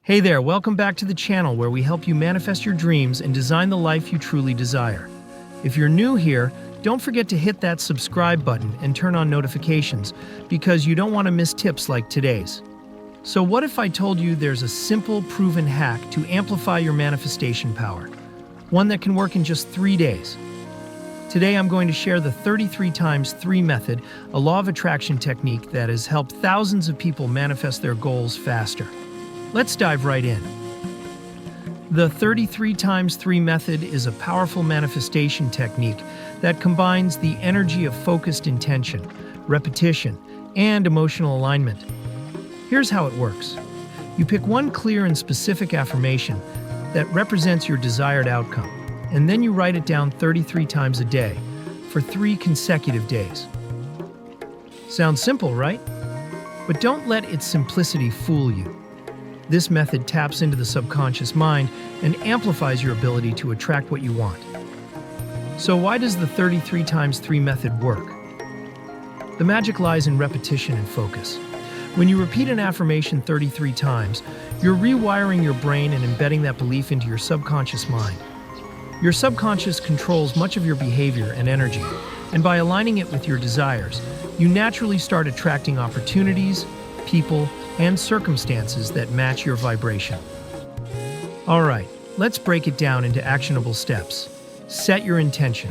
Hey there, welcome back to the channel where we help you manifest your dreams and design the life you truly desire. If you're new here, don't forget to hit that subscribe button and turn on notifications because you don't want to miss tips like today's. So what if I told you there's a simple, proven hack to amplify your manifestation power? One that can work in just 3 days. Today I'm going to share the 33 times 3 method, a law of attraction technique that has helped thousands of people manifest their goals faster. Let's dive right in. The 33 times 3 method is a powerful manifestation technique that combines the energy of focused intention, repetition, and emotional alignment. Here's how it works. You pick one clear and specific affirmation that represents your desired outcome, and then you write it down 33 times a day for 3 consecutive days. Sounds simple, right? But don't let its simplicity fool you. This method taps into the subconscious mind and amplifies your ability to attract what you want. So why does the 33 times 3 method work? The magic lies in repetition and focus. When you repeat an affirmation 33 times, you're rewiring your brain and embedding that belief into your subconscious mind. Your subconscious controls much of your behavior and energy, and by aligning it with your desires, you naturally start attracting opportunities, people, and circumstances that match your vibration. All right, let's break it down into actionable steps. Set your intention.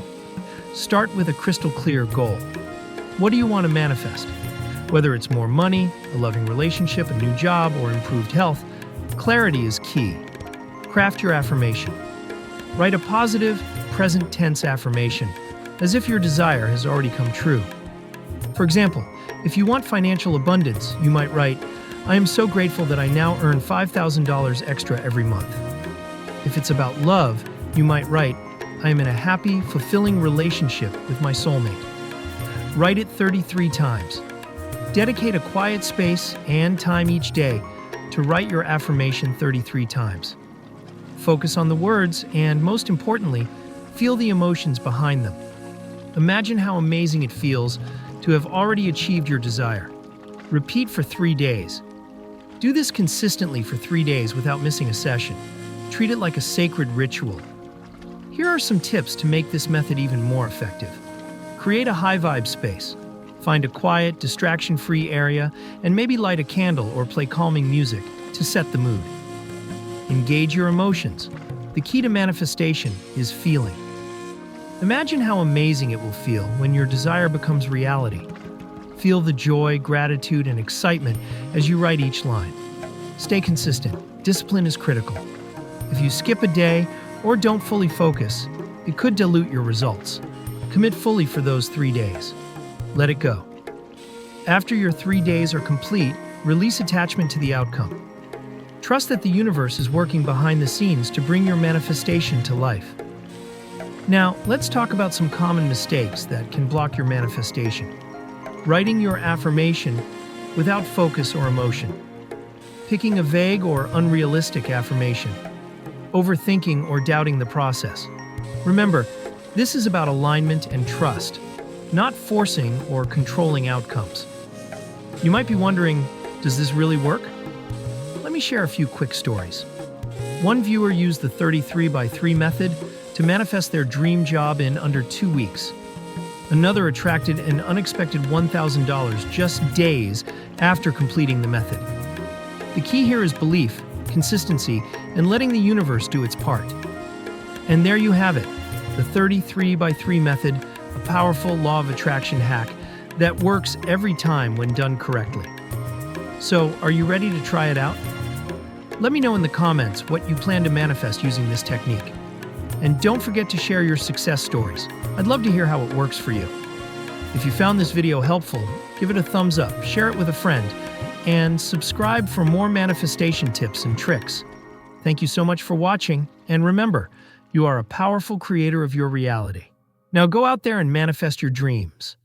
Start with a crystal clear goal. What do you want to manifest? Whether it's more money, a loving relationship, a new job, or improved health, clarity is key. Craft your affirmation. Write a positive, present tense affirmation, as if your desire has already come true. For example, if you want financial abundance, you might write, "I am so grateful that I now earn $5,000 extra every month." If it's about love, you might write, "I am in a happy, fulfilling relationship with my soulmate." Write it 33 times. Dedicate a quiet space and time each day to write your affirmation 33 times. Focus on the words and, most importantly, feel the emotions behind them. Imagine how amazing it feels to have already achieved your desire. Repeat for 3 days. Do this consistently for 3 days without missing a session. Treat it like a sacred ritual. Here are some tips to make this method even more effective. Create a high-vibe space. Find a quiet, distraction-free area and maybe light a candle or play calming music to set the mood. Engage your emotions. The key to manifestation is feeling. Imagine how amazing it will feel when your desire becomes reality. Feel the joy, gratitude, and excitement as you write each line. Stay consistent. Discipline is critical. If you skip a day or don't fully focus, it could dilute your results. Commit fully for those 3 days. Let it go. After your 3 days are complete, release attachment to the outcome. Trust that the universe is working behind the scenes to bring your manifestation to life. Now, let's talk about some common mistakes that can block your manifestation. Writing your affirmation without focus or emotion. Picking a vague or unrealistic affirmation. Overthinking or doubting the process. Remember, this is about alignment and trust, not forcing or controlling outcomes. You might be wondering, does this really work? Let me share a few quick stories. One viewer used the 33 by 3 method to manifest their dream job in under 2 weeks. Another attracted an unexpected $1,000 just days after completing the method. The key here is belief, consistency, and letting the universe do its part. And there you have it, the 33 by 3 method, a powerful law of attraction hack that works every time when done correctly. So, are you ready to try it out? Let me know in the comments what you plan to manifest using this technique. And don't forget to share your success stories. I'd love to hear how it works for you. If you found this video helpful, give it a thumbs up, share it with a friend, and subscribe for more manifestation tips and tricks. Thank you so much for watching, and remember, you are a powerful creator of your reality. Now go out there and manifest your dreams.